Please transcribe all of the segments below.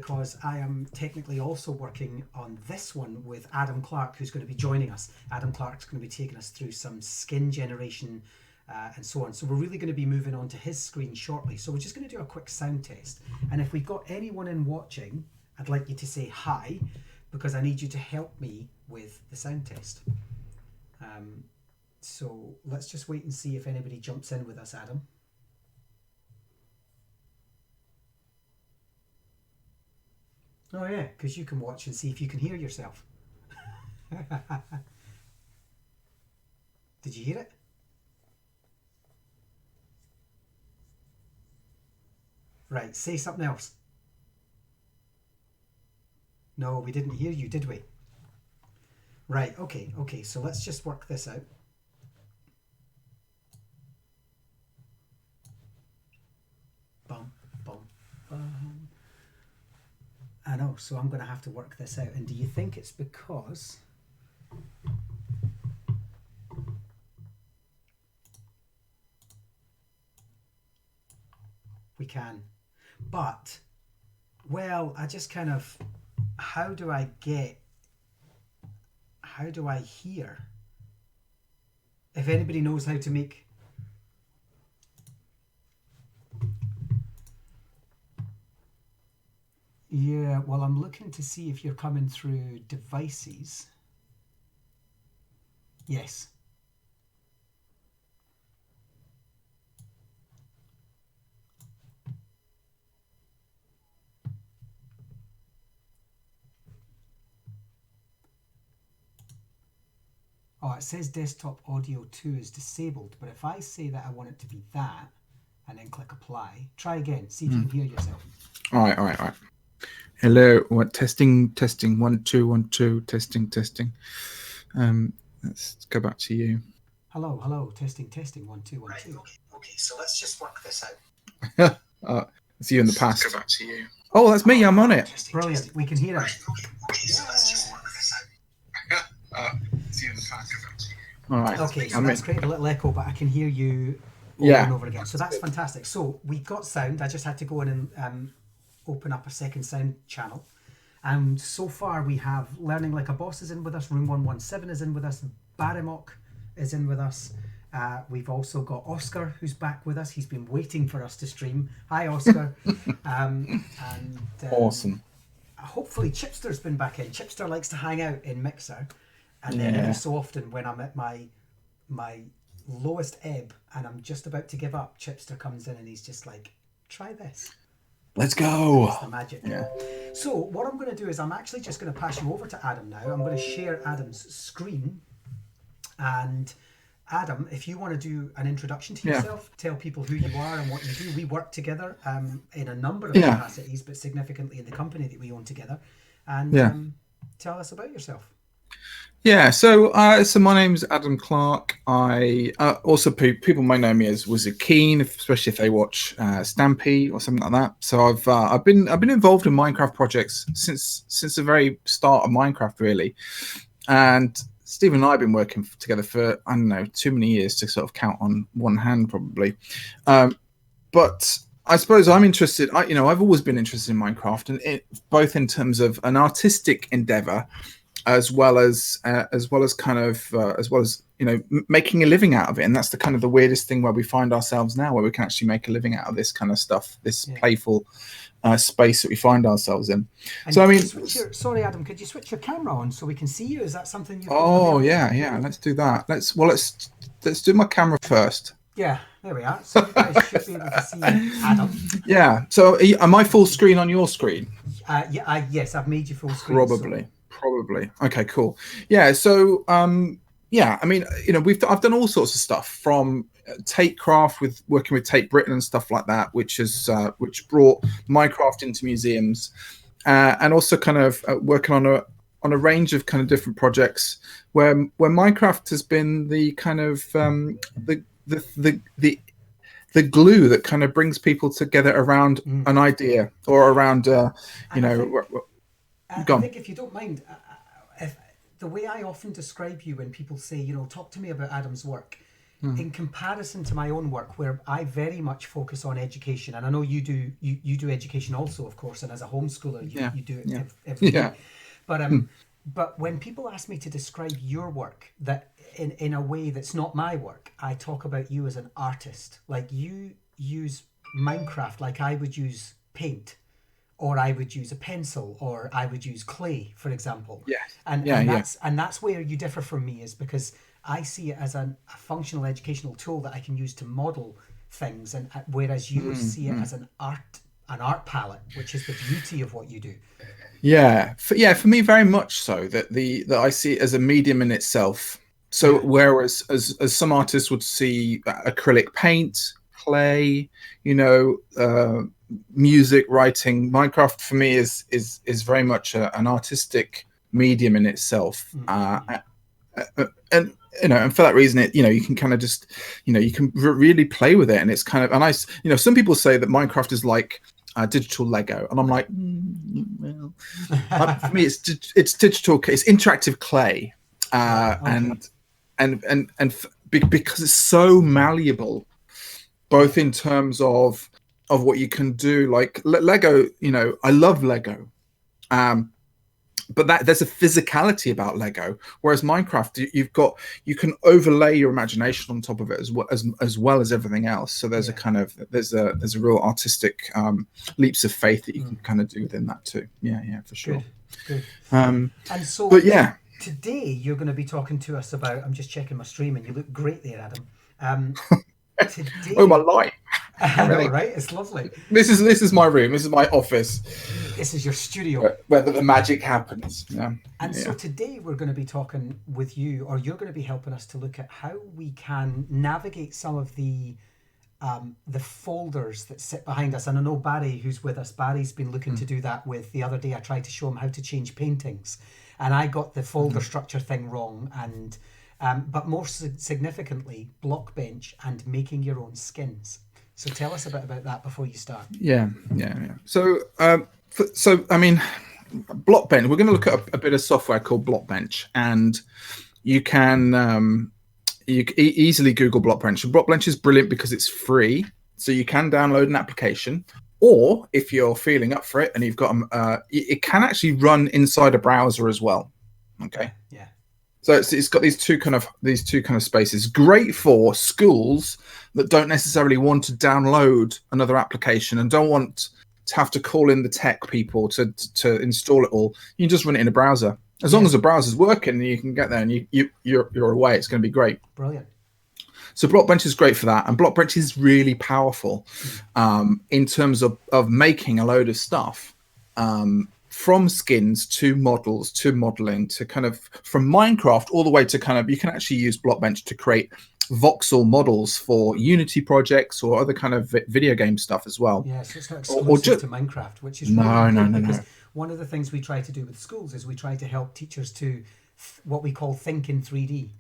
because I am technically also working on this one with Adam Clarke, who's going to be joining us. Adam Clarke's going to be taking us through some skin generation and so on. So we're really going to be moving on to his screen shortly. So we're just going to do a quick sound test. And if we've got anyone in watching, I'd like you to say hi, because I need you to help me with the sound test. So let's just wait and see if anybody jumps in with us, Adam. Oh yeah, because you can watch and see if you can hear yourself. Did you hear it? Right, say something else. No, we didn't hear you, did we? Right, okay, so let's just work this out. Bum, bum, bum. I know, so I'm going to have to work this out. And do you think it's because... we can. But, well, I just kind of... How do I hear? If anybody knows how to make... Yeah, well, I'm looking to see if you're coming through devices. Yes. Oh, it says desktop audio 2 is disabled, but if I say that I want it to be that, and then click apply, try again, see if you can hear yourself. All right. Hello, what? Testing, 1 2 1 2, testing. Let's go back to you. Hello, testing 1 2 1 2. Okay, so let's just work this out. It's you in the past. Go back to you. Oh, that's me. I'm on it. Brilliant, we can hear it. Okay, so let's just work this out. It's you in the past. All right. Okay, so that's created a little echo, but I can hear you over and over again. So that's fantastic. So we've got sound. I just had to go in and open up a second sound channel. And so far we have Learning Like a Boss is in with us, Room 117 is in with us, Barimok is in with us. We've also got Oscar, who's back with us. He's been waiting for us to stream. Hi, Oscar. Awesome. Hopefully Chipster's been back in. Chipster likes to hang out in Mixer. And then every so often when I'm at my lowest ebb and I'm just about to give up, Chipster comes in and he's just like, try this. Let's go. That's the magic. Yeah. So what I'm going to do is I'm actually just going to pass you over to Adam now. I'm going to share Adam's screen. And Adam, if you want to do an introduction to yourself, tell people who you are and what you do. We work together in a number of capacities, but significantly in the company that we own together. And tell us about yourself. Yeah, so my name's Adam Clarke. I also people may know me as Wizard Keen, especially if they watch Stampy or something like that. So I've been involved in Minecraft projects since the very start of Minecraft, really. And Steve and I have been working together for, I don't know, too many years to sort of count on one hand, probably. But I suppose I'm interested. I've always been interested in Minecraft, and both in terms of an artistic endeavor, as well as making a living out of it. And that's the kind of the weirdest thing where we find ourselves now, where we can actually make a living out of this kind of stuff, this playful space that we find ourselves in. And so sorry, Adam, could you switch your camera on so we can see you? Is that something you've yeah, let's do that. Let's do my camera first. Yeah, there we are. So you guys should be able to see Adam. Yeah. So am I full screen on your screen? Yes, I've made you full screen. Probably. Okay, cool. Yeah. So, I mean, I've done all sorts of stuff, from Tapecraft, with working with Tape Britain and stuff like that, which brought Minecraft into museums, and also kind of working on a range of kind of different projects where Minecraft has been the kind of the glue that kind of brings people together around an idea or around I think, if you don't mind, the way I often describe you when people say, talk to me about Adam's work, in comparison to my own work, where I very much focus on education, and I know you do education also, of course, and as a homeschooler, you do it every day. But when people ask me to describe your work, that in a way that's not my work, I talk about you as an artist. Like, you use Minecraft like I would use paint, or I would use a pencil, or I would use clay, for example. And that's where you differ from me, is because I see it as a functional educational tool that I can use to model things, and whereas you see it as an art palette, which is the beauty of what you do. For me, very much so. That I see it as a medium in itself. So whereas as some artists would see acrylic paint, clay, music, writing, Minecraft for me is very much an artistic medium in itself. And for that reason, you can kind of just, you can really play with it, and it's kind of, and some people say that Minecraft is like digital Lego, and I'm like, well, for me, it's digital, it's interactive clay, because it's so malleable, both in terms of what you can do. Like Lego, I love Lego, but there's a physicality about Lego, whereas Minecraft, you can overlay your imagination on top of it as well as everything else. So there's there's a real artistic leaps of faith that you can kind of do within that too. For sure. Good. And so, today you're going to be talking to us about. I'm just checking my stream, and you look great there, Adam. Today, my light. I know, right? It's lovely. This is my room. This is my office. This is your studio, where the magic happens. So today we're going to be talking with you, or you're going to be helping us to look at how we can navigate some of the folders that sit behind us. And I know Barry, who's with us, Barry's been looking to do that with. The other day I tried to show him how to change paintings, and I got the folder structure thing wrong. And but more significantly, Blockbench and making your own skins. So tell us a bit about that before you start. So I mean, Blockbench, we're going to look at a bit of software called Blockbench, and you can easily Google Blockbench. And Blockbench is brilliant because it's free, so you can download an application, or if you're feeling up for it and you've got it can actually run inside a browser as well. Okay. Yeah. So it's got these two kind of spaces. Great for schools that don't necessarily want to download another application and don't want to have to call in the tech people to install it all. You can just run it in a browser. As long as the browser's working, you can get there, and you're away. It's going to be great. Brilliant. So Blockbench is great for that, and Blockbench is really powerful in terms of making a load of stuff. From skins to models to modeling to kind of from Minecraft all the way to kind of, you can actually use Blockbench to create voxel models for Unity projects or other kind of video game stuff as well. Yeah, so it's not exclusive to Minecraft, which is really good, because one of the things we try to do with schools is we try to help teachers to what we call think in 3D,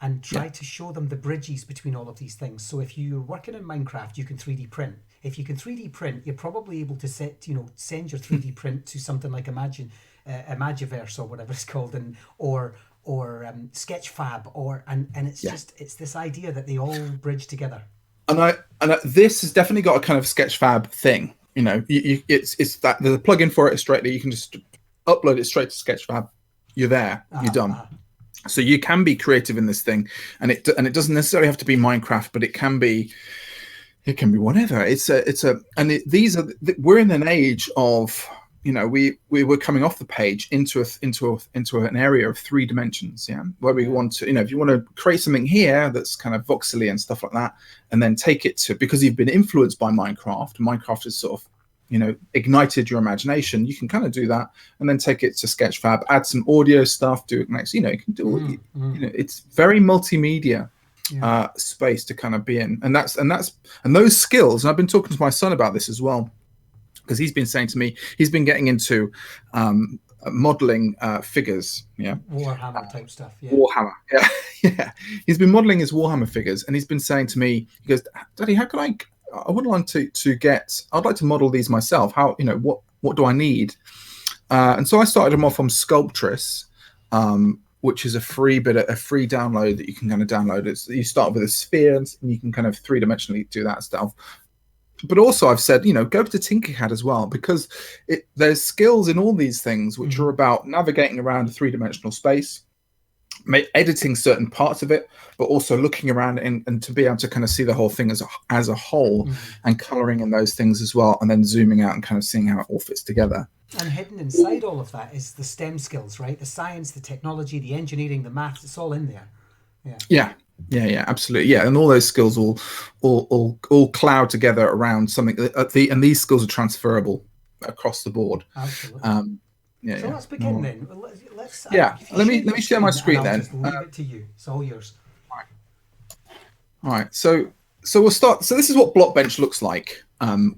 and try to show them the bridges between all of these things. So if you're working in Minecraft, you can 3D print. If you can 3D print, you're probably able to send your 3D print to something like Imagiverse or whatever it's called, or Sketchfab, and it's just, it's this idea that they all bridge together. And this has definitely got a kind of Sketchfab thing. It's that there's a plugin for it straightly. You can just upload it straight to Sketchfab. You're there. You're done. So you can be creative in this thing, and it doesn't necessarily have to be Minecraft, but it can be whatever. We're in an age of, we were coming off the page into an area of 3 dimensions, where we want to, if you want to create something here that's kind of voxely and stuff like that, and then take it to, because you've been influenced by Minecraft is sort of, ignited your imagination, you can kind of do that and then take it to Sketchfab, add some audio stuff, do it next, you can do it's very multimedia space to kind of be in, and those skills. And I've been talking to my son about this as well, because he's been saying to me he's been getting into modeling figures, Warhammer type stuff. Warhammer, he's been modeling his Warhammer figures, and he's been saying to me, he goes, Daddy, how can I would like I'd like to model these myself. How, what do I need? And so I started him off on Sculptress, which is a free download that you can kind of download. You start with a sphere, and you can kind of 3-dimensionally do that stuff. But also, I've said, go to Tinkercad as well, because there's skills in all these things which are about navigating around a 3-dimensional space, editing certain parts of it, but also looking around and to be able to kind of see the whole thing as a whole, and coloring in those things as well, and then zooming out and kind of seeing how it all fits together. And hidden inside all of that is the STEM skills, right? The science, the technology, the engineering, the maths, it's all in there. Yeah, absolutely. Yeah, and all those skills all cloud together around something. And these skills are transferable across the board. Absolutely. So let's begin then. Let's. Let me share my screen then. Just leave it to you. It's all yours. All right. So we'll start. So this is what Blockbench looks like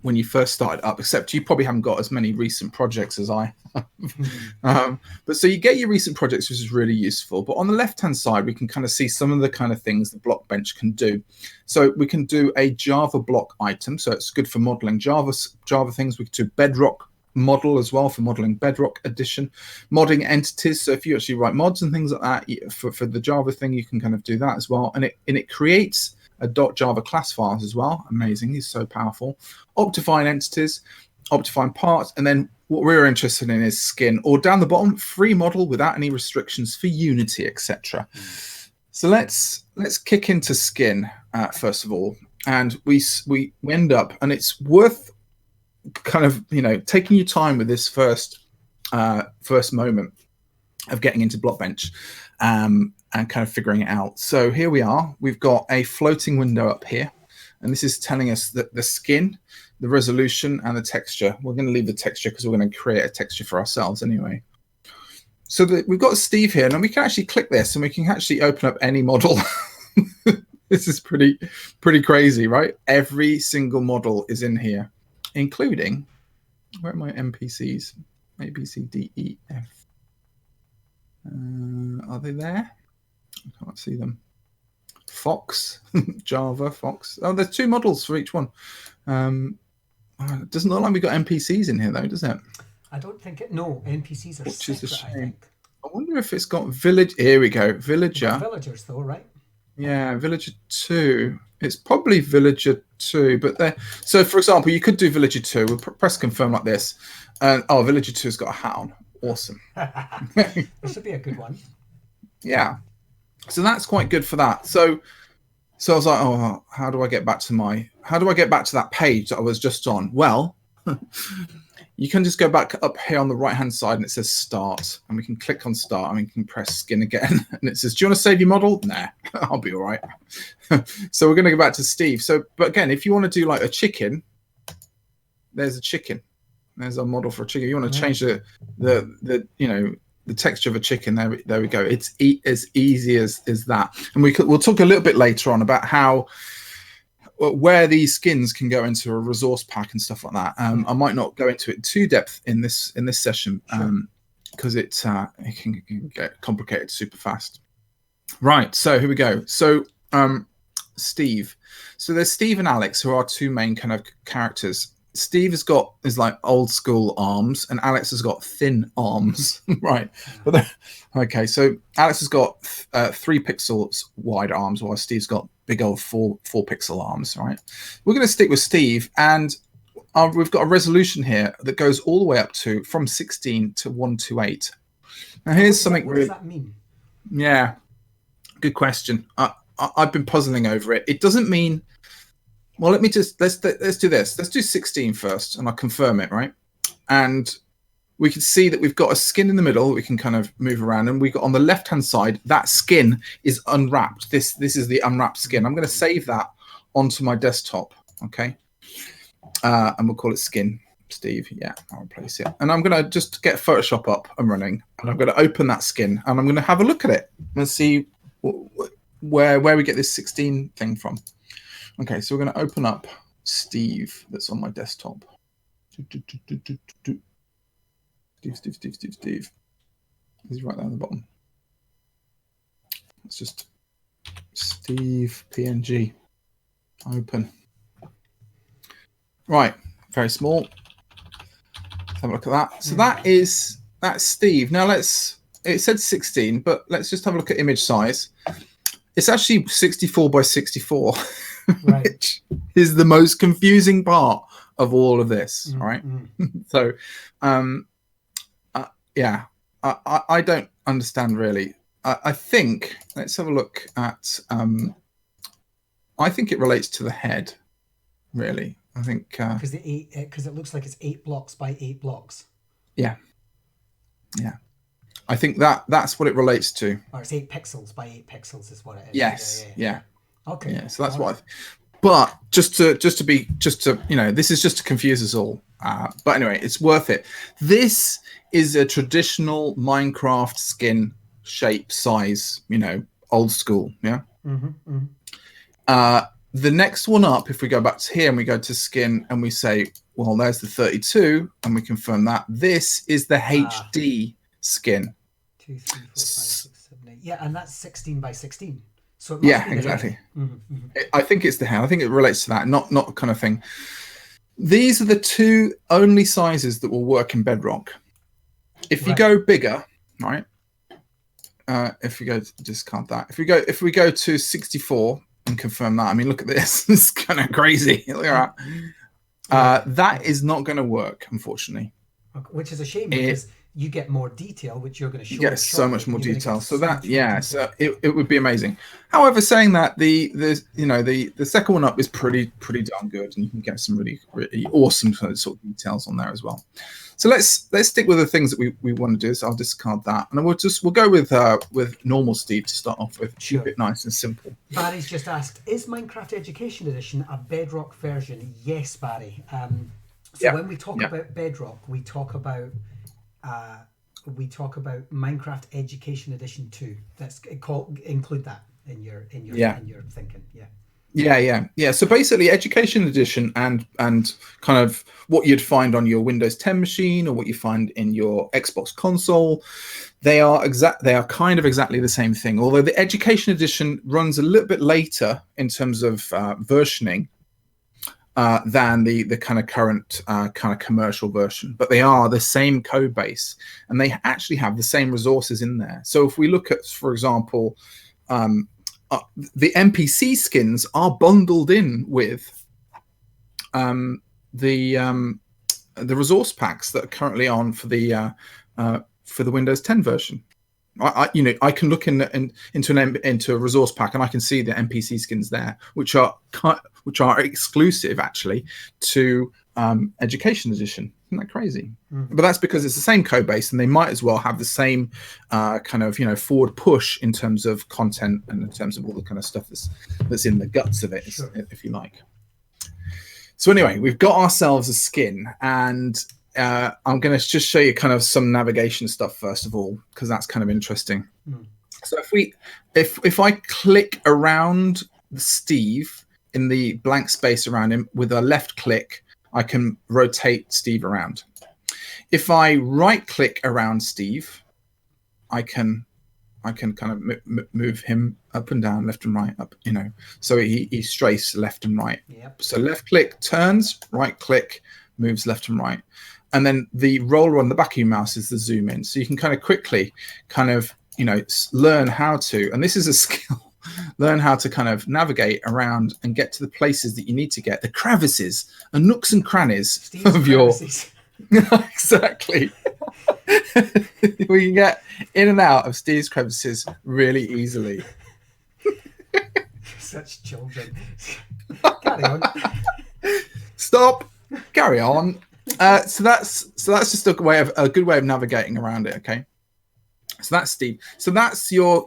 when you first started up, except you probably haven't got as many recent projects as I have. But so you get your recent projects, which is really useful. But on the left-hand side, we can kind of see some of the kind of things that Blockbench can do. So we can do a Java block item. So it's good for modeling Java things. We can do Bedrock model as well for modeling Bedrock edition, modding entities. So if you actually write mods and things like that for the Java thing, you can kind of do that as well. And it creates a .java class files as well. Amazing. He's so powerful. Optifine entities, optifine parts, and then what we're interested in is skin, or down the bottom, free model without any restrictions for Unity, etc. So let's kick into skin first of all, and we end up, and it's worth kind of taking your time with this first moment of getting into Blockbench and kind of figuring it out. So here we are. We've got a floating window up here, and this is telling us that the skin, the resolution, and the texture. We're going to leave the texture because we're going to create a texture for ourselves anyway. So we've got Steve here, and we can actually click this, and we can actually open up any model. This is pretty crazy, right? Every single model is in here, including, where are my NPCs? A, B, C, D, E, F. Are they there? I can't see them. Fox, Java, Fox. Oh, there's 2 models for each one. It doesn't look like we've got NPCs in here, though, does it? I don't think it. No, NPCs are Which separate, is a shame. I think. I wonder if it's got village. Here we go. Villager. Villagers, though, right? Yeah, Villager 2. It's probably Villager 2, but there. So, for example, you could do Villager 2. We'll press confirm like this. And Villager 2 has got a hat on. Awesome. This should be a good one. Yeah. So that's quite good for that. So I was like, oh, how do I get back to that page that I was just on? Well, you can just go back up here on the right-hand side, and it says start, and we can click on start, and we can press skin again, and it says, do you want to save your model? Nah, I'll be all right. So we're going to go back to Steve. So, but again, if you want to do like a chicken, there's a chicken. There's a model for a chicken. You want to change the texture of a chicken. There we go. It's as easy as that. And we'll talk a little bit later on about where these skins can go into a resource pack and stuff like that. I might not go into it in too depth in this session because it can get complicated super fast. Right. So here we go. So Steve. So there's Steve and Alex, who are 2 main kind of characters. Steve is like old school arms, and Alex has got thin arms, right? But okay, so Alex has got 3 pixels wide arms, while Steve's got big old 4 pixel arms, right? We're going to stick with Steve, and we've got a resolution here that goes all the way up to from 16 to 128. Now here's something really. What does that mean? Yeah, good question. I've been puzzling over it. It doesn't mean. Well, let's do this. Let's do 16 first, and I'll confirm it, right? And we can see that we've got a skin in the middle that we can kind of move around, and we got on the left-hand side, that skin is unwrapped. This is the unwrapped skin. I'm going to save that onto my desktop, okay? And we'll call it skin, Steve. Yeah, I'll replace it. And I'm going to just get Photoshop up and running, and I'm going to open that skin, and I'm going to have a look at it and see where we get this 16 thing from. Okay, so we're going to open up Steve that's on my desktop. Steve. He's right there on the bottom. It's just Steve PNG. Open. Right, very small. Let's have a look at that. So that's Steve. Now let's it said 16, but let's just have a look at image size. It's actually 64 by 64, Right. which is the most confusing part of all of this, right? So, yeah, I don't understand really. I think, let's have a look at, I think it relates to the head, really. I think... Because it looks like it's 8 blocks by 8 blocks. Yeah. Yeah. I think that's what it relates to. Or it's 8 pixels by 8 pixels is what it is. Yes. Yeah. Okay. Yeah. So that's what. But just to this is just to confuse us all. But anyway, it's worth it. This is a traditional Minecraft skin shape size. Old school. Yeah. The next one up, if we go back to here and we go to skin and we say, well, there's the 32, and we confirm that this is the HD skin. 2, 3, 4, 5, 6, 7, 8. Yeah, and that's 16 by 16. So it must be exactly. I think it's the head. I think it relates to that, not kind of thing. These are the two only sizes that will work in Bedrock. If you go bigger, right? If we go to discard that, if we go to 64 and confirm that, I mean, look at this. It's kind of crazy. Look at that. That is not going to work, unfortunately. Which is a shame because you get more detail, which you're going to show. You get so much more detail. So that, so it would be amazing. However, saying that, the second one up is pretty darn good, and you can get some really awesome sort of details on there as well. So let's stick with the things that we want to do. So I'll discard that, and we'll go with normal Steve to start off with. Keep it nice and simple. Barry's just asked, is Minecraft Education Edition a Bedrock version? Yes, Barry. When we talk about Bedrock, we talk about Minecraft Education Edition 2. Include that in your thinking. Yeah. So basically, Education Edition and kind of what you'd find on your Windows 10 machine or what you find in your Xbox console, they are kind of exactly the same thing. Although the Education Edition runs a little bit later in terms of versioning than the kind of current kind of commercial version, but they are the same code base and they actually have the same resources in there. So if we look at, for example, the NPC skins are bundled in with the resource packs that are currently on for the Windows 10 version. I can look into a resource pack and I can see the NPC skins there, which are exclusive actually to Education Edition. Isn't that crazy? But that's because it's the same code base, and they might as well have the same kind of forward push in terms of content and in terms of all the kind of stuff that's in the guts of it, if you like. So anyway, we've got ourselves a skin, and I'm going to just show you kind of some navigation stuff first of all, because that's kind of interesting. So if I click around Steve in the blank space around him with a left click, I can rotate Steve around. If I right click around Steve, I can kind of move him up and down, left and right, up, so he strays left and right. Yep. So left click turns, right click moves left and right. And then the roller on the back of your mouse is the zoom in. So you can kind of quickly learn how to, and this is a skill, learn how to kind of navigate around and get to the places that you need to get, the crevices and nooks and crannies Steve's of crevices. Exactly. We can get in and out of Steve's crevices really easily. Such children. Carry on. Stop. Carry on. So that's just a good way of navigating around it. Okay. So that's Steve. So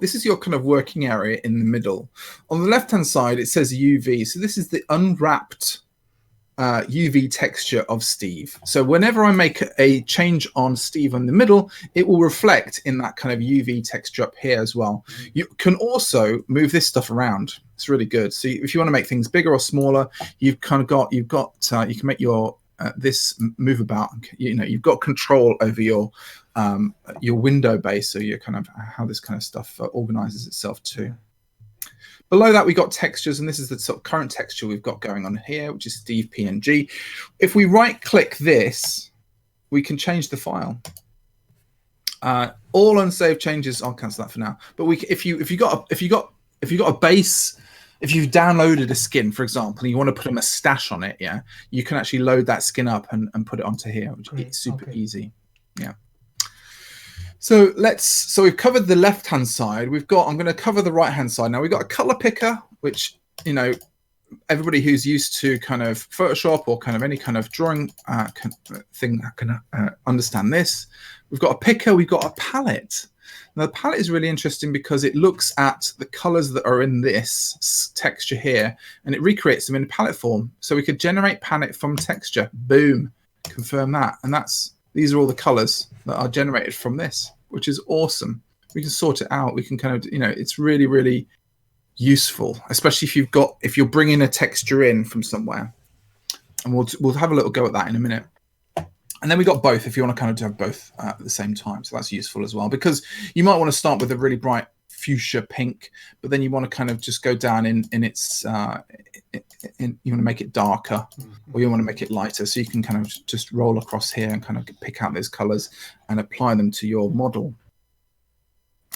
this is your kind of working area in the middle. On the left hand side, it says UV. So this is the unwrapped UV texture of Steve. So whenever I make a change on Steve in the middle, it will reflect in that kind of UV texture up here as well. You can also move this stuff around. It's really good. So if you want to make things bigger or smaller, you can make your this move about. You've got control over your window base, so you're kind of how this kind of stuff organizes itself too. Below that, we got textures, and this is the sort of current texture we've got going on here, which is Steve PNG. If we right-click this, we can change the file. All unsaved changes, I'll cancel that for now. But if you've downloaded a skin, for example, and you want to put a mustache on it, yeah, you can actually load that skin up and put it onto here, which is super easy. Yeah. So we've covered the left-hand side. I'm going to cover the right-hand side now. We've got a color picker, which, you know, everybody who's used to kind of Photoshop or kind of any kind of drawing thing can understand this. We've got a picker, we've got a palette. Now the palette is really interesting because it looks at the colors that are in this texture here and it recreates them in palette form. So we could generate palette from texture. Boom, confirm that. And these are all the colors that are generated from this, which is awesome. We can sort it out. We can kind of, you know, it's really, really useful, especially if you're bringing a texture in from somewhere. And we'll have a little go at that in a minute. And then we got both if you want to kind of have both at the same time. So that's useful as well, because you might want to start with a really bright fuchsia pink, but then you want to kind of just go down in its, you want to make it darker or you want to make it lighter. So you can kind of just roll across here and kind of pick out those colors and apply them to your model.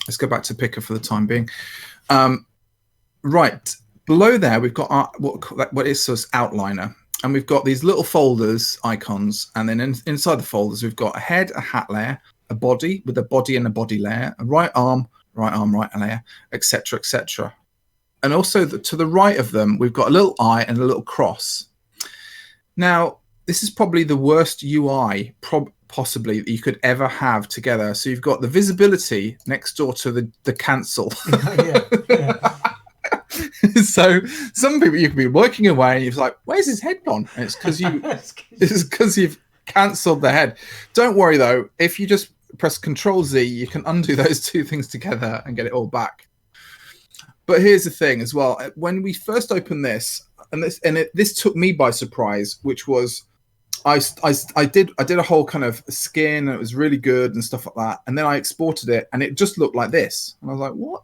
Let's go back to picker for the time being. Right, below there, we've got our, what is this outliner. And we've got these little folders icons, and then inside the folders we've got a head, a hat layer, a body with a body and a body layer, a right arm, right layer, etc., etc. And also to the right of them we've got a little eye and a little cross. Now this is probably the worst UI possibly that you could ever have together. So you've got the visibility next door to the cancel. Yeah. So some people, you could be working away and you're like, where's his head gone? And it's because you've cancelled the head. Don't worry though, if you just press Control Z, you can undo those two things together and get it all back. But here's the thing as well. When we first opened this, this took me by surprise, which was I did a whole kind of skin and it was really good and stuff like that. And then I exported it and it just looked like this. And I was like, what?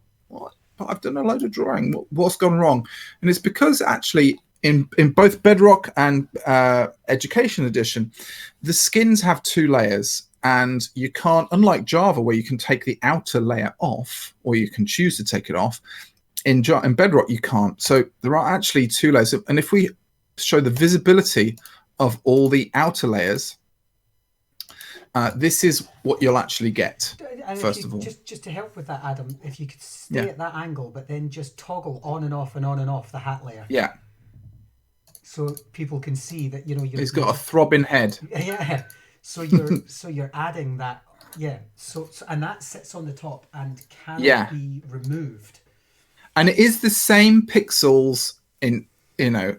I've done a load of drawing. What's gone wrong? And it's because actually in both Bedrock and Education Edition, the skins have two layers, and you can't, unlike Java where you can take the outer layer off, or you can choose to take it off. In Bedrock you can't. So there are actually two layers. And if we show the visibility of all the outer layers, this is what you'll actually get. And first of all, just to help with that, Adam, if you could stay at that angle, but then just toggle on and off and on and off the hat layer. Yeah. So people can see that, you know, it's got a throbbing head. Yeah. So you're adding that. Yeah. So and that sits on the top and cannot be removed. And it is the same pixels in, you know,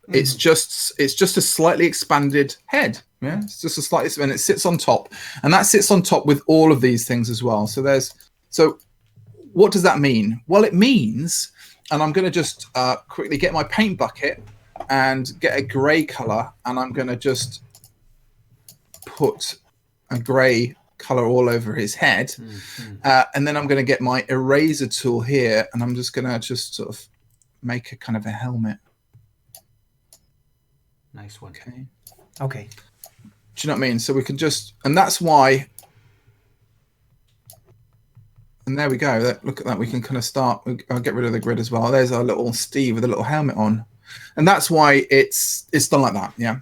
it's just a slightly expanded head. Yeah, it's just a slightly, and it sits on top, and that sits on top with all of these things as well. So what does that mean? Well, it means, and I'm going to just quickly get my paint bucket and get a grey color, and I'm going to just put a grey color all over his head, and then I'm going to get my eraser tool here, and I'm just going to just sort of make a kind of a helmet. Nice one. Okay. Do you know what I mean? So we can just, and that's why, and there we go. Look at that. We can kind of start, I'll get rid of the grid as well. There's our little Steve with a little helmet on. And that's why it's done like that. Yeah.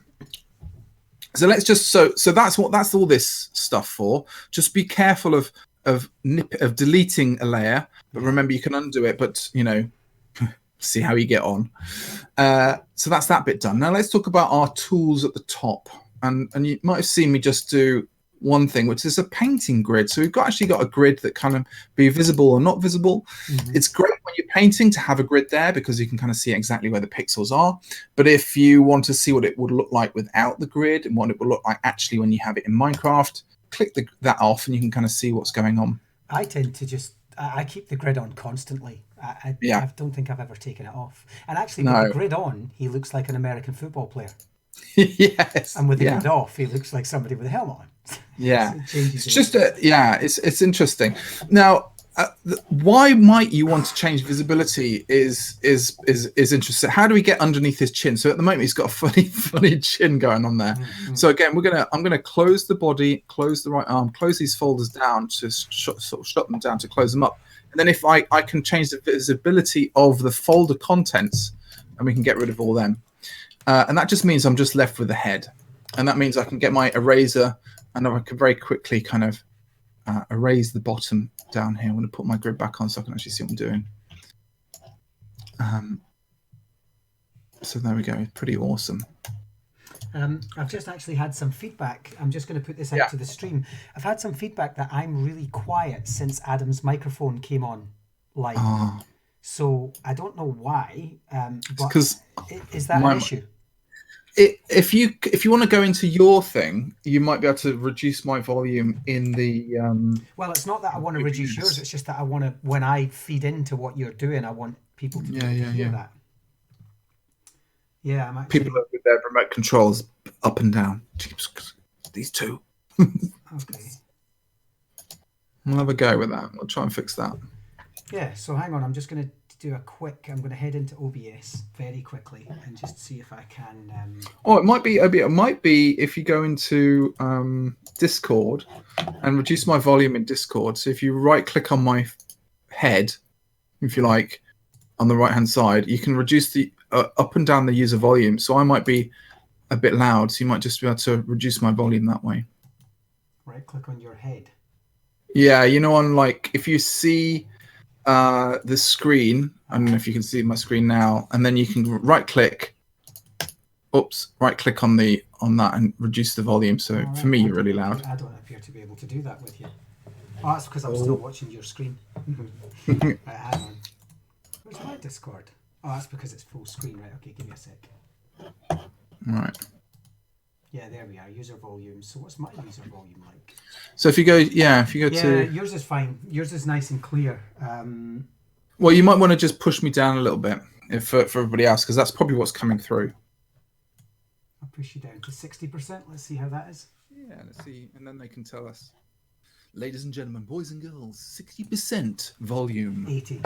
So let's just, so that's all this stuff for. Just be careful of deleting a layer, but remember you can undo it, but you know, see how you get on. So that's that bit done. Now let's talk about our tools at the top. And you might have seen me just do one thing, which is a painting grid. So we've actually got a grid that kind of be visible or not visible. It's great when you're painting to have a grid there because you can kind of see exactly where the pixels are. But if you want to see what it would look like without the grid and what it would look like actually when you have it in Minecraft, click that off and you can kind of see what's going on. I tend to just, I keep the grid on constantly. I don't think I've ever taken it off. And actually with the grid on, he looks like an American football player. Yes. And with the grid off, he looks like somebody with a helmet on. Yeah. It's just it's interesting. Now, why might you want to change visibility is interesting. How do we get underneath his chin? So at the moment he's got a funny chin going on there. So again, I'm gonna close the body, close the right arm, close these folders down to sort of shut them down to close them up. And then if I can change the visibility of the folder contents, and we can get rid of all them. And that just means I'm just left with the head. And that means I can get my eraser and I can very quickly kind of erase the bottom down here. I'm going to put my grid back on so I can actually see what I'm doing. So there we go. It's pretty awesome. I've just actually had some feedback. I'm just going to put this out to the stream. I've had some feedback that I'm really quiet since Adam's microphone came on live. So I don't know why, but is that an issue? If you want to go into your thing, you might be able to reduce my volume in the. Well, it's not that I want to reduce yours. It's just that I want to, when I feed into what you're doing, I want people to hear that. Yeah, I'm actually... People with their remote controls up and down. These two. Okay. We'll have a go with that. We'll try and fix that. Yeah. So hang on. I'm just going to do a quick. I'm going to head into OBS very quickly and just see if I can. It might be if you go into Discord and reduce my volume in Discord. So if you right click on my head, if you like, on the right hand side, you can reduce the up and down the user volume. So I might be a bit loud, so you might just be able to reduce my volume that way. Right click on your head. Yeah, on like if you see the screen, I don't know if you can see my screen now, and then you can right click on that and reduce the volume. So for me, you're really loud. I don't appear to be able to do that with you. Oh, that's because I'm still watching your screen. Right, hang on. Where's my Discord? Oh, that's because it's full screen. Right, okay, give me a sec. Right. Yeah, there we are. User volume. So what's my user volume like? So if you go to... yours is fine. Yours is nice and clear. Well, you might want to just push me down a little bit for everybody else, because that's probably what's coming through. I'll push you down to 60%. Let's see how that is. Yeah, let's see. And then they can tell us. Ladies and gentlemen, boys and girls, 60% volume. 80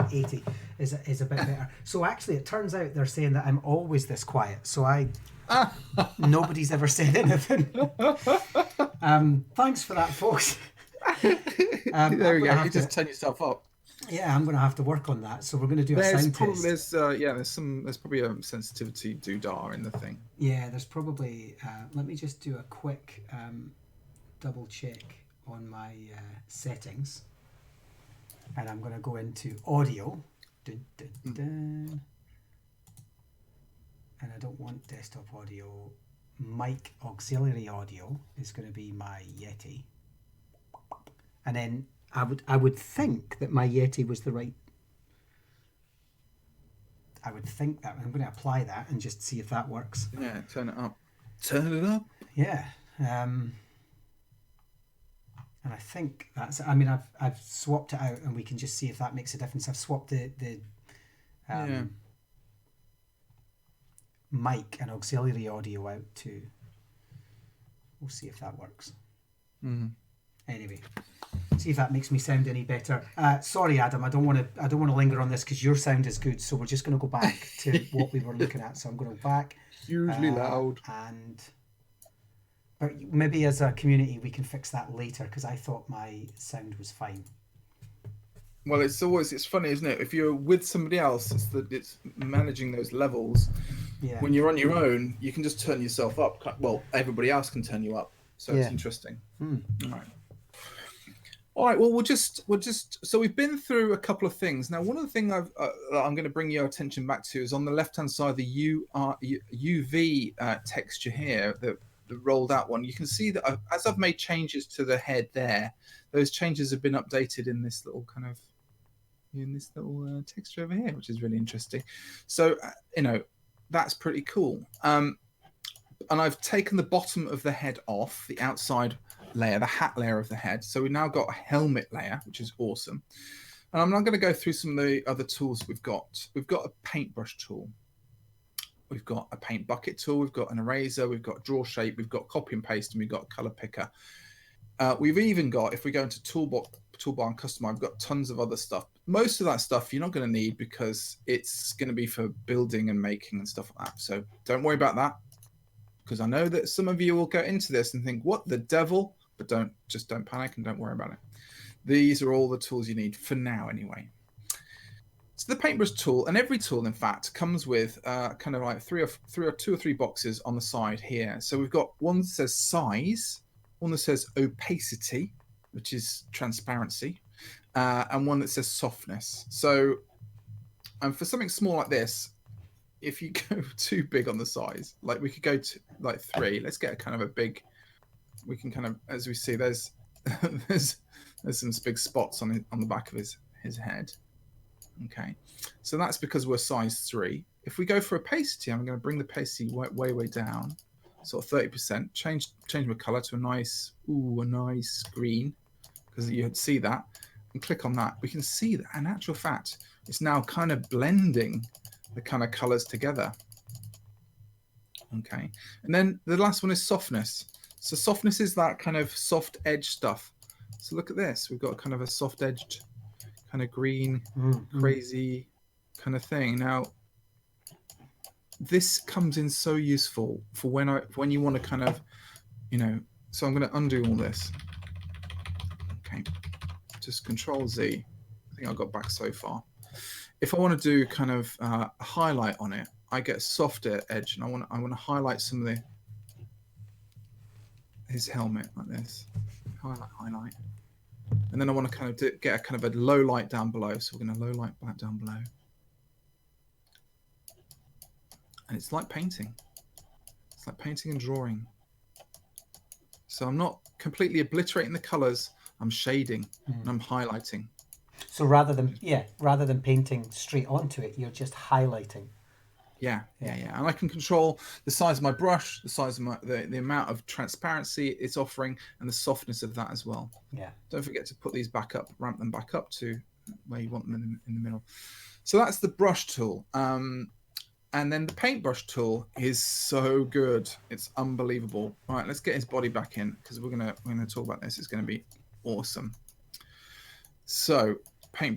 is a bit better. So actually, it turns out they're saying that I'm always this quiet. So nobody's ever said anything. Thanks for that, folks. There we go. You just turn yourself up. Yeah, I'm going to have to work on that. So we're going to do a sound test. There's probably a sensitivity doodah in the thing. Yeah, there's probably. Let me just do a quick double check on my settings, and I'm going to go into audio. Dun, dun, dun. And I don't want desktop audio. Mic auxiliary audio is going to be my Yeti, and then I would think that my Yeti was the right. I would think that I'm going to apply that and just see if that works. Yeah, turn it up. Turn it up. Yeah. And I think that's. I mean, I've swapped it out, and we can just see if that makes a difference. I've swapped the mic and auxiliary audio out too. We'll see if that works. Mm-hmm. Anyway, see if that makes me sound any better. Sorry, Adam, I don't want to linger on this because your sound is good. So we're just going to go back to what we were looking at. So I'm going to go back. Hugely loud. But maybe as a community we can fix that later, because I thought my sound was fine. Well, it's funny, isn't it? If you're with somebody else, it's managing those levels. Yeah. When you're on your own, you can just turn yourself up. Well, everybody else can turn you up. So it's interesting. All right. Well, we'll just. So we've been through a couple of things. Now, one of the things I'm going to bring your attention back to is on the left-hand side, the UV texture here, the rolled out one. You can see that as I've made changes to the head there, those changes have been updated in this little kind of texture over here, which is really interesting. So that's pretty cool. And I've taken the bottom of the head off, the outside layer, the hat layer of the head. So we've now got a helmet layer, which is awesome. And I'm now going to go through some of the other tools we've got. We've got a paintbrush tool. We've got a paint bucket tool. We've got an eraser. We've got draw shape. We've got copy and paste, and we've got color picker. We've even got, if we go into toolbar and customize, I've got tons of other stuff. Most of that stuff you're not going to need because it's going to be for building and making and stuff like that. So don't worry about that, because I know that some of you will go into this and think, what the devil? But don't panic and don't worry about it. These are all the tools you need for now anyway. So the paintbrush tool, and every tool in fact comes with kind of like two or three boxes on the side here. So we've got one that says size, one that says opacity, which is transparency, and one that says softness. So, and for something small like this, if you go too big on the size, like we could go to like 3. Let's get a kind of a big. We can kind of, as we see, there's there's some big spots on the back of his head. Okay, so that's because we're size 3. If we go for opacity, I'm going to bring the opacity way down, sort of 30%. Change my color to a nice green, because you'd see that, and click on that. We can see that, in actual fact, it's now kind of blending the kind of colors together. Okay, and then the last one is softness. So softness is that kind of soft edge stuff. So look at this. We've got kind of a soft edged kind of green, crazy kind of thing. Now, this comes in so useful for when you want to kind of, so I'm going to undo all this. Okay, just Control Z. I think I got back so far. If I want to do kind of a highlight on it, I get a softer edge, and I want to highlight some of his helmet like this. Highlight. And then I want to kind of get a kind of a low light down below. So we're going to low light back down below. And it's like painting. It's like painting and drawing. So I'm not completely obliterating the colors. I'm shading and I'm highlighting. So rather than painting straight onto it, you're just highlighting. Yeah. And I can control the size of my brush, the size of the amount of transparency it's offering, and the softness of that as well. Yeah. Don't forget to put these back up, ramp them back up to where you want them in the middle. So that's the brush tool. And then the paintbrush tool is so good. It's unbelievable. All right, let's get his body back in, because we're gonna talk about this. It's gonna be awesome. So paint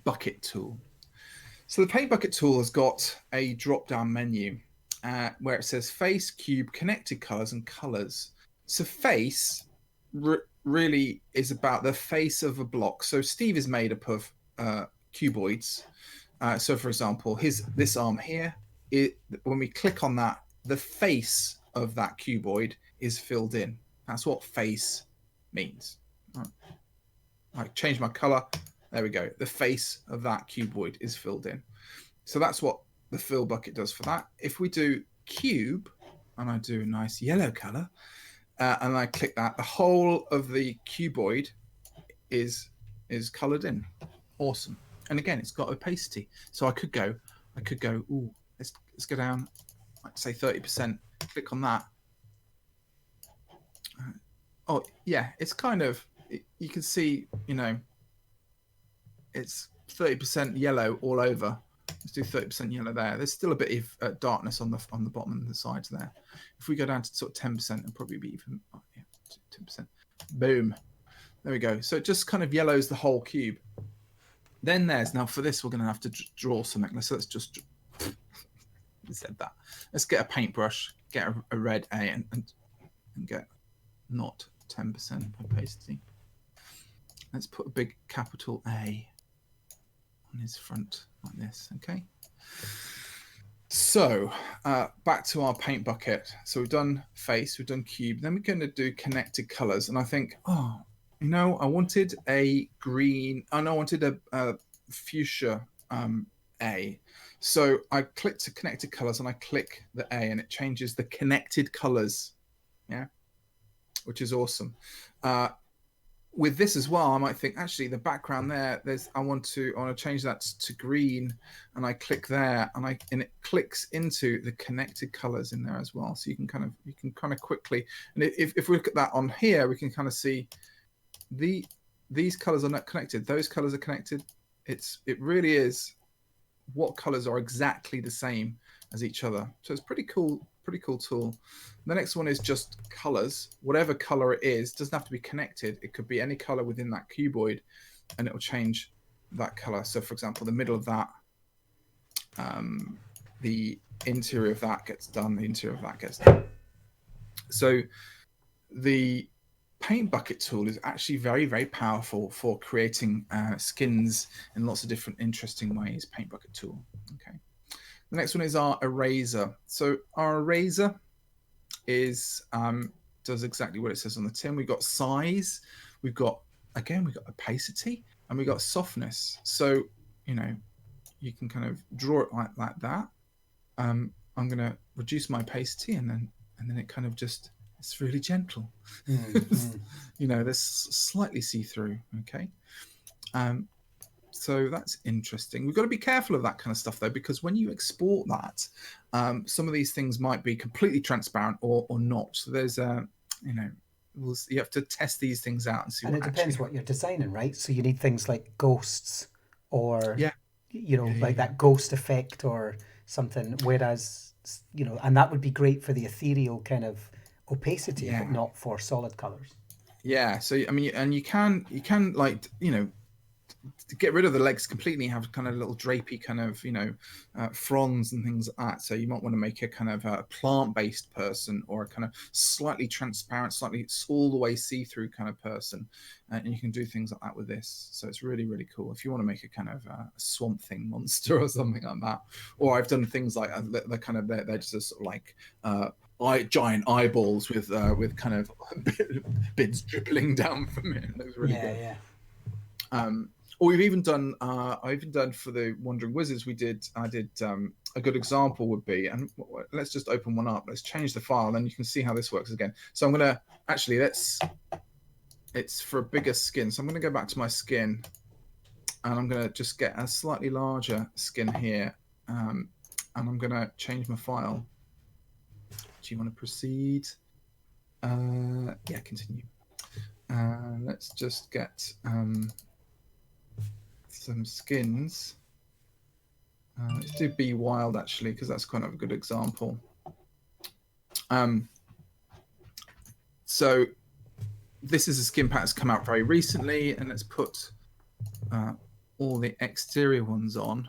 bucket tool. So the paint bucket tool has got a drop-down menu where it says face, cube, connected colors, and colors. So face really is about the face of a block. So Steve is made up of cuboids. So for example, this arm here, when we click on that, the face of that cuboid is filled in. That's what face means. Right. I change my color. There we go. The face of that cuboid is filled in. So that's what the fill bucket does for that. If we do cube, and I do a nice yellow color, and I click that, the whole of the cuboid is colored in. Awesome. And again, it's got opacity. So I could go, ooh, let's go down, like say 30%, click on that. Oh yeah, it's kind of, you can see, it's 30% yellow all over. Let's do 30% yellow there. There's still a bit of darkness on the bottom and the sides there. If we go down to sort of 10%, it'll probably be even 10%. Boom. There we go. So it just kind of yellows the whole cube. Then now for this, we're going to have to draw something. Let's just said that. Let's get a paintbrush, get a red A, and get not 10% opacity. Let's put a big capital A on his front like this, okay? So back to our paint bucket. So we've done face, we've done cube, then we're going to do connected colors. And I think, I wanted a green, and I wanted a fuchsia A. So I click to connected colors and I click the A and it changes the connected colors, yeah, which is awesome. With this as well, I might think actually the background there, I want to change that to green, and I click there, and it clicks into the connected colors in there as well. So you can kind of quickly, and if we look at that on here, we can kind of see these colors are not connected, those colors are connected. It really is what colors are exactly the same as each other. So it's pretty cool pretty cool tool. The next one is just colors. Whatever color it is, doesn't have to be connected. It could be any color within that cuboid, and it will change that color. So, for example, the middle of that, the interior of that gets done. The interior of that gets done. So, the paint bucket tool is actually very, very powerful for creating skins in lots of different interesting ways. Paint bucket tool. Okay. The next one is our eraser. So our eraser is does exactly what it says on the tin. We've got size, we've got opacity, and we've got softness. So you can kind of draw it like that. I'm going to reduce my opacity, and then it kind of just, it's really gentle. There's slightly see-through. Okay. So that's interesting. We've got to be careful of that kind of stuff, though, because when you export that, some of these things might be completely transparent or not. So there's you have to test these things out and see. And it depends what you're designing, right? So you need things like ghosts, or like that ghost effect or something. Whereas and that would be great for the ethereal kind of opacity, but not for solid colors. Yeah. So I mean, and you can like to get rid of the legs completely, have kind of little drapey kind of fronds and things like that. So you might want to make a kind of a plant-based person, or a kind of slightly transparent, slightly all the way see-through kind of person, and you can do things like that with this. So it's really, really cool if you want to make a kind of a Swamp Thing monster or something like that. Or I've done things like they're kind of they're just sort of like giant eyeballs with kind of bits dribbling down from it. It looks really good. Yeah. Or we've even done, for the Wandering Wizards, I did a good example would be, and let's just open one up. Let's change the file, and then you can see how this works again. So I'm going to, actually, it's for a bigger skin. So I'm going to go back to my skin, and I'm going to just get a slightly larger skin here. And I'm going to change my file. Do you want to proceed? Yeah, continue. Let's just get some skins. Let's do Be Wild, actually, because that's kind of a good example. So this is a skin pack that's come out very recently, and let's put all the exterior ones on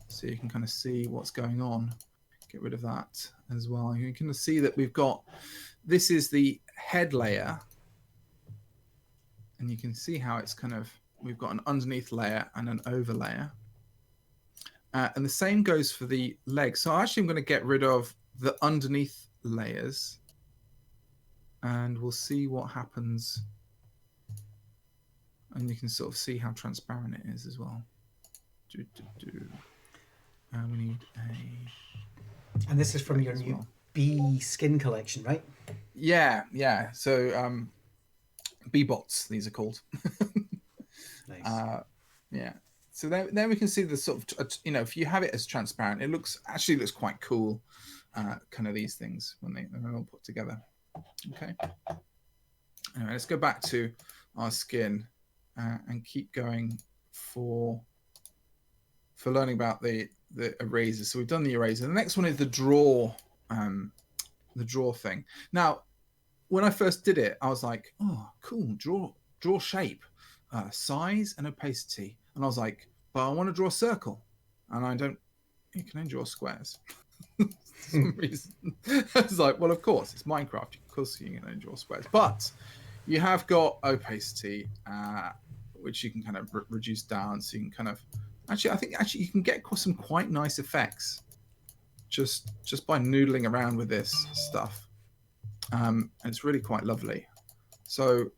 so you can kind of see what's going on. Get rid of that as well. You can see that we've got, this is the head layer, and you can see how it's kind of, we've got an underneath layer and an over layer. And the same goes for the legs. So actually I'm going to get rid of the underneath layers, and we'll see what happens. And you can sort of see how transparent it is as well. We need a... And this is from your new bee skin collection, right? Yeah. So bee-bots, these are called. Nice. Yeah. So then we can see the sort of, if you have it as transparent, it looks quite cool. Kind of these things when they're all put together. Okay. Anyway, let's go back to our skin and keep going for learning about the eraser. So we've done the eraser. The next one is the draw thing. Now, when I first did it, I was like, oh, cool, draw shape, size and opacity. And I was like, but I want to draw a circle, and you can only draw squares. For some reason. I was like, well, of course, it's Minecraft. Of course you can only draw squares. But you have got opacity, which you can kind of reduce down. So you can kind of, I think you can get some quite nice effects just by noodling around with this stuff. And it's really quite lovely. So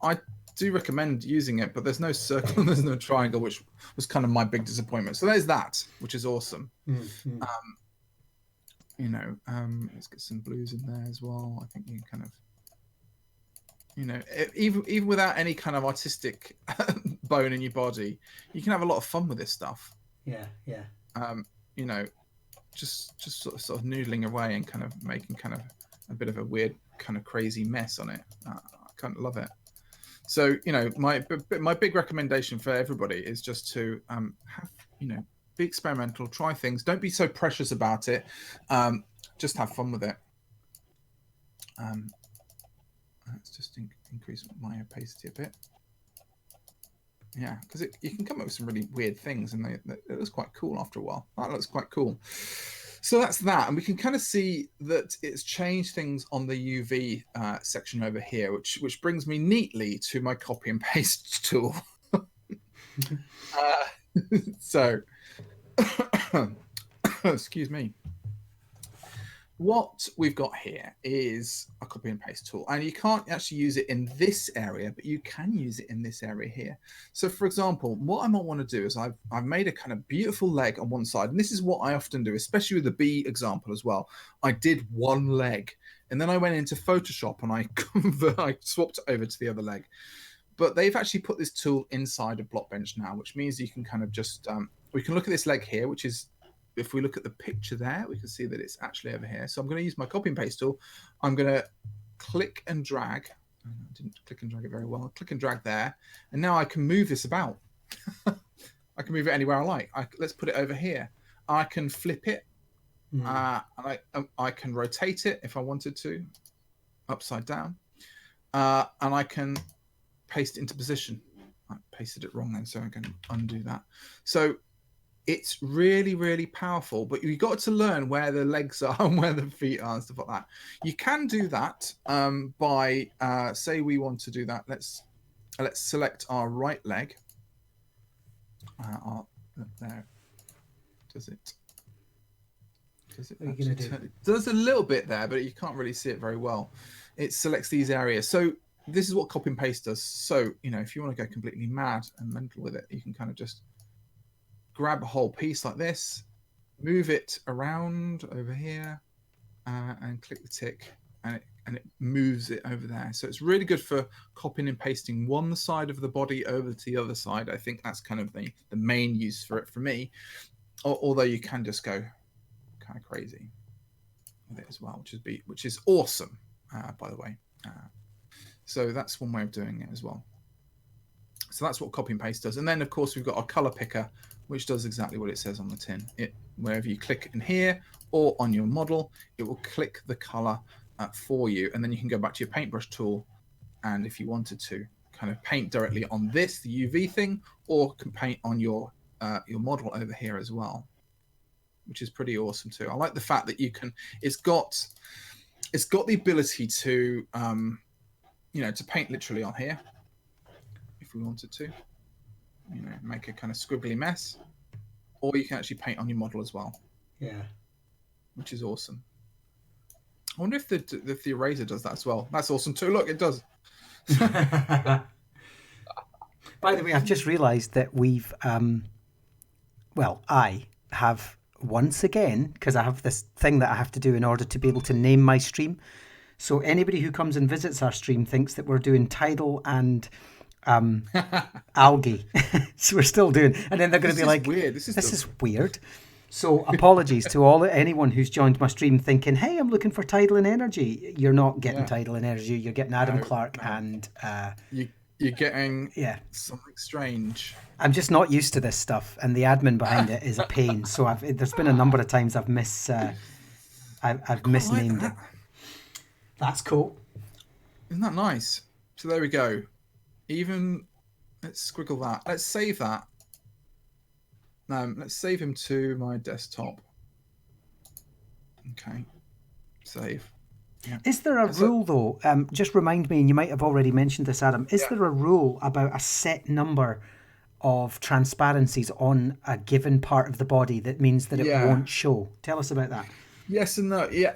I do recommend using it, but there's no circle and there's no triangle, which was kind of my big disappointment. So there's that, which is awesome. Mm-hmm. Let's get some blues in there as well. I think you can kind of, even without any kind of artistic bone in your body, you can have a lot of fun with this stuff. Yeah. Just sort of noodling away and kind of making kind of a bit of a weird kind of crazy mess on it. I kind of love it. So, my big recommendation for everybody is just to have, be experimental, try things. Don't be so precious about it. just have fun with it. Let's just increase my opacity a bit. Yeah, because you can come up with some really weird things, and it looks quite cool after a while. That looks quite cool. So that's that, and we can kind of see that it's changed things on the UV section over here, which brings me neatly to my copy and paste tool. So, excuse me. What we've got here is a copy and paste tool, and you can't actually use it in this area, but you can use it in this area here. So for example, what I might want to do is I've made a kind of beautiful leg on one side, and this is what I often do, especially with the bee example as well. I did one leg, and then I went into Photoshop and I swapped it over to the other leg. But they've actually put this tool inside of Blockbench now, which means you can kind of just, we can look at this leg here, which is, if we look at the picture there, we can see that it's actually over here. So I'm going to use my copy and paste tool. I'm going to click and drag. I didn't click and drag it very well. I'll click and drag there. And now I can move this about. I can move it anywhere I like. Let's put it over here. I can flip it. And I can rotate it if I wanted to, upside down. And I can paste it into position. I pasted it wrong then, so I'm going to undo that. So it's really, really powerful, but you've got to learn where the legs are and where the feet are and stuff like that. You can do that by, say we want to do that. Let's select our right leg. There. Does it does a little bit there, but you can't really see it very well. It selects these areas. So this is what copy and paste does. So, if you want to go completely mad and mental with it, you can kind of just grab a whole piece like this, move it around over here, and click the tick, and it moves it over there. So it's really good for copying and pasting one side of the body over to the other side. I think that's kind of the main use for it for me. Although you can just go kind of crazy with it as well, which is awesome, by the way. So that's one way of doing it as well. So that's what copy and paste does. And then, of course, we've got our color picker, which does exactly what it says on the tin. Wherever you click in here or on your model, it will click the color for you. And then you can go back to your paintbrush tool. And if you wanted to kind of paint directly on the UV thing, or can paint on your model over here as well, which is pretty awesome too. I like the fact that you can, it's got the ability to, to paint literally on here. If we wanted to, make a kind of squiggly mess, or you can actually paint on your model as well. Yeah, which is awesome. I wonder if the eraser does that as well. That's awesome too. Look, it does. By the way, I've just realised that we've, I have once again, because I have this thing that I have to do in order to be able to name my stream. So anybody who comes and visits our stream thinks that we're doing tidal and algae. So we're still doing, and then they're going to be like, weird. This is weird. So apologies to anyone who's joined my stream thinking, hey, I'm looking for tidal and energy. You're not getting tidal and energy. You're getting Adam Clarke and you're getting something strange. I'm just not used to this stuff, and the admin behind it is a pain. So there's been a number of times I've misnamed it. That's cool. Isn't that nice? So there we go. Let's squiggle that. Let's save that. Let's save him to my desktop. Okay. Save. Yeah. Is there a rule, though? Just remind me, and you might have already mentioned this, Adam. Is there a rule about a set number of transparencies on a given part of the body that means that it won't show? Tell us about that. Yes and no. Yeah.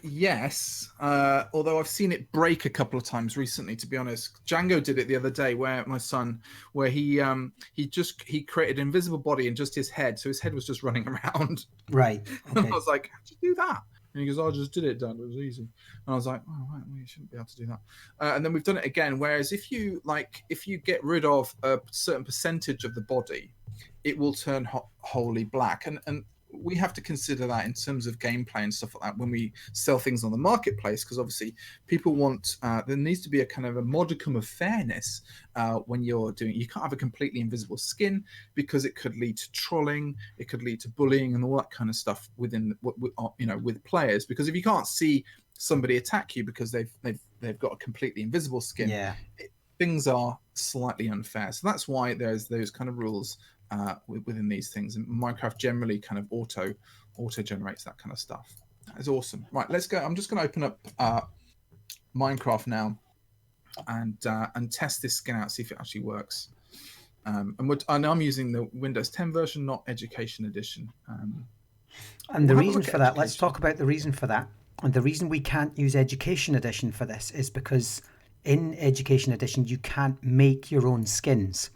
Yes, although I've seen it break a couple of times recently, to be honest. Django did it the other day, where my son, where he created an invisible body in just his head, so his head was just running around. Right. Okay. And I was like, how'd you do that? And he goes, I just did it, Dad. It was easy. And I was like, oh, right, well, you shouldn't be able to do that. And then we've done it again. Whereas if you get rid of a certain percentage of the body, it will turn wholly black. And we have to consider that in terms of gameplay and stuff like that when we sell things on the marketplace, because obviously people want there needs to be a kind of a modicum of fairness when you're doing. You can't have a completely invisible skin, because it could lead to trolling, it could lead to bullying and all that kind of stuff within with players, because if you can't see somebody attack you because they've got a completely invisible skin, things are slightly unfair. So that's why there's those kind of rules within these things, and Minecraft generally kind of auto generates that kind of stuff. That is awesome. Right, let's go. I'm just going to open up Minecraft now and test this skin out, see if it actually works. And I'm using the Windows 10 version, not Education Edition. And the reason for that, let's talk about the reason for that. And the reason we can't use Education Edition for this is because in Education Edition you can't make your own skins.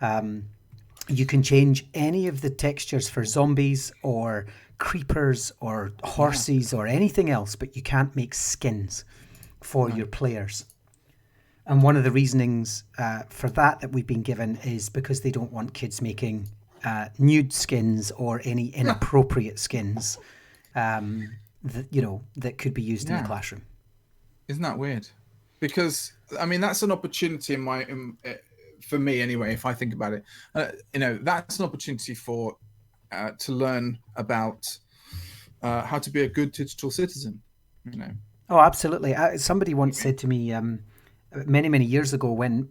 You can change any of the textures for zombies or creepers or horses or anything else, but you can't make skins for your players. And one of the reasonings for that we've been given is because they don't want kids making nude skins or any inappropriate skins that could be used in the classroom. Isn't that weird? Because I mean, that's an opportunity for me anyway. If I think about it, that's an opportunity for to learn about how to be a good digital citizen. Oh, absolutely. Somebody once said to me many years ago, when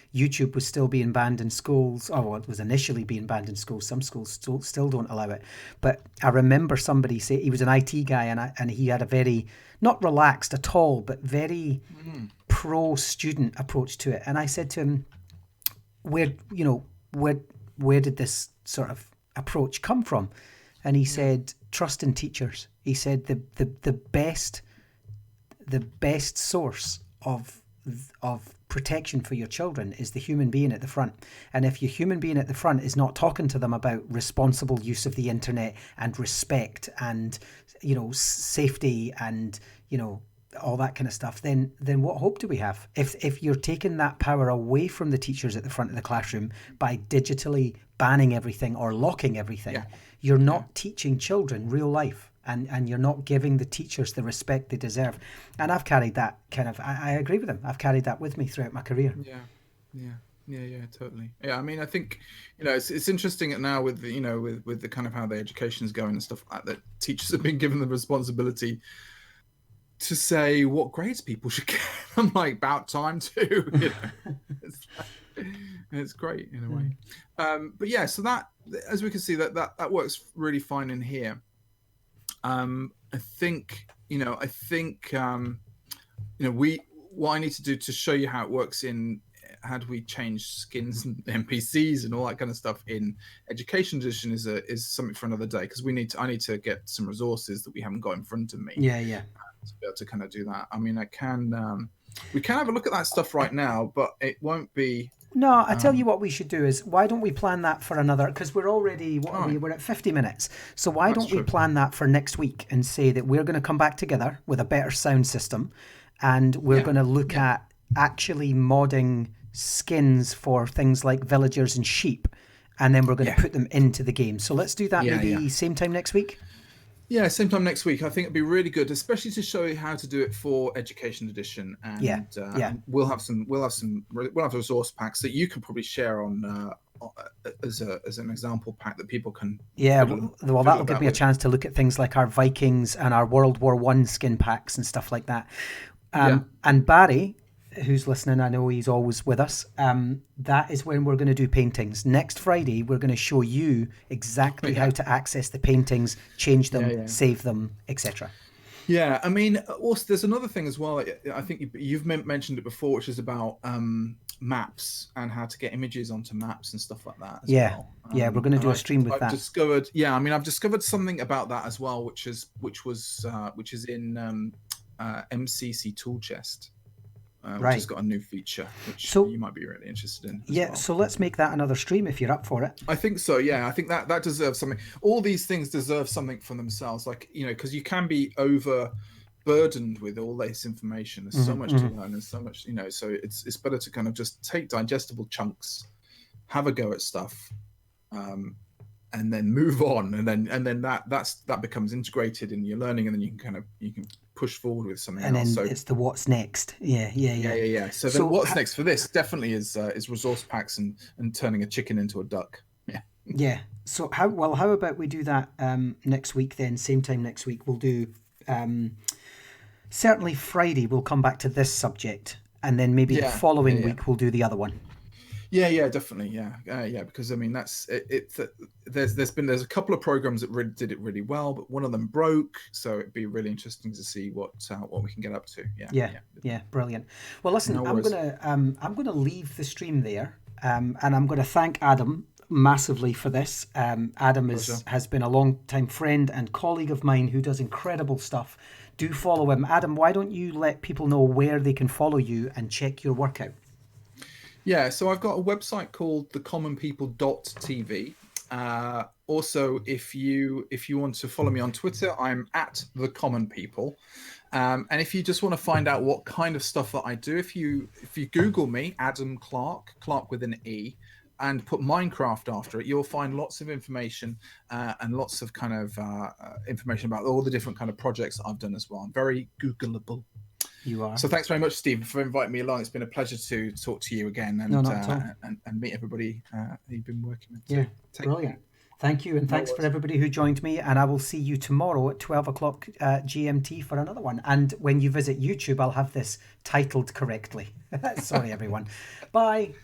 YouTube was still being banned in schools. Oh, well, it was initially being banned in schools. Some schools still don't allow it. But I remember somebody say, he was an IT guy, and he had a very not relaxed at all, but very pro-student approach to it. And I said to him, where did this sort of approach come from? And he said, trust in teachers. He said the best source of protection for your children is the human being at the front. And if your human being at the front is not talking to them about responsible use of the internet and respect and safety and all that kind of stuff, then what hope do we have? If you're taking that power away from the teachers at the front of the classroom by digitally banning everything or locking everything, you're not teaching children real life. And you're not giving the teachers the respect they deserve. And I've carried that I agree with him. I've carried that with me throughout my career. Yeah, totally. Yeah, I mean, I think, it's interesting now with the, with the kind of how the education's going and stuff like that teachers have been given the responsibility to say what grades people should get. I'm like, about time too. It's great in a way. But yeah, so that, as we can see, that works really fine in here. I think what I need to do to show you how it works in how do we change skins and NPCs and all that kind of stuff in Education Edition is something for another day, because I need to get some resources that we haven't got in front of me. To be able to kind of do that. I mean, we can have a look at that stuff right now, but it won't be. No, I tell you what we should do is, why don't we plan that for another, because we're already, we're at 50 minutes. So why don't we plan that for next week and say that we're going to come back together with a better sound system, and we're going to look at actually modding skins for things like villagers and sheep, and then we're going to put them into the game. So let's do that maybe same time next week. Yeah, same time next week. I think it'd be really good, especially to show you how to do it for Education Edition. And we'll have resource packs that you can probably share on as an example pack that people can. Yeah, well, that'll give me a chance to look at things like our Vikings and our World War I skin packs and stuff like that. And Barry, who's listening, I know he's always with us. That is when we're going to do paintings. Next Friday, we're going to show you exactly how to access the paintings, change them, save them, etc. Yeah, I mean, also there's another thing as well. I think you've mentioned it before, which is about maps and how to get images onto maps and stuff like that. As well. We're going to do a stream with that. I've discovered something about that as well, which is in MCC Tool Chest. Which has got a new feature, which you might be really interested in. Well. So let's make that another stream if you're up for it. I think so. Yeah, I think that deserves something. All these things deserve something for themselves, like because you can be overburdened with all this information. There's so much to learn, and so much So it's better to kind of just take digestible chunks, have a go at stuff, and then move on, and then that becomes integrated in your learning, and then you can push forward with something and else. then So it's the what's next. Yeah. So then what's next for this definitely is resource packs and turning a chicken into a duck. Yeah. So how about we do that next week then? Same time next week. We'll do certainly Friday. We'll come back to this subject, and then maybe the following week we'll do the other one. Yeah, definitely. Yeah, because I mean that's it. There's a couple of programs that did it really well, but one of them broke. So it'd be really interesting to see what we can get up to. Yeah, brilliant. Well, listen, No I'm worries. gonna leave the stream there, and I'm gonna thank Adam massively for this. Adam has been a long time friend and colleague of mine who does incredible stuff. Do follow him, Adam. Why don't you let people know where they can follow you and check your work out? Yeah, so I've got a website called thecommonpeople.tv. Also, if you want to follow me on Twitter, I'm at @thecommonpeople. And if you just want to find out what kind of stuff that I do, if you Google me, Adam Clarke with an E, and put Minecraft after it, you'll find lots of information and lots of kind of information about all the different kind of projects that I've done as well. I'm very Googleable. You are. So thanks very much, Stephen, for inviting me along. It's been a pleasure to talk to you again and meet everybody you've been working with. Yeah, brilliant. Thank you, and thanks for everybody who joined me. And I will see you tomorrow at 12 o'clock GMT for another one. And when you visit YouTube, I'll have this titled correctly. Sorry, everyone. Bye.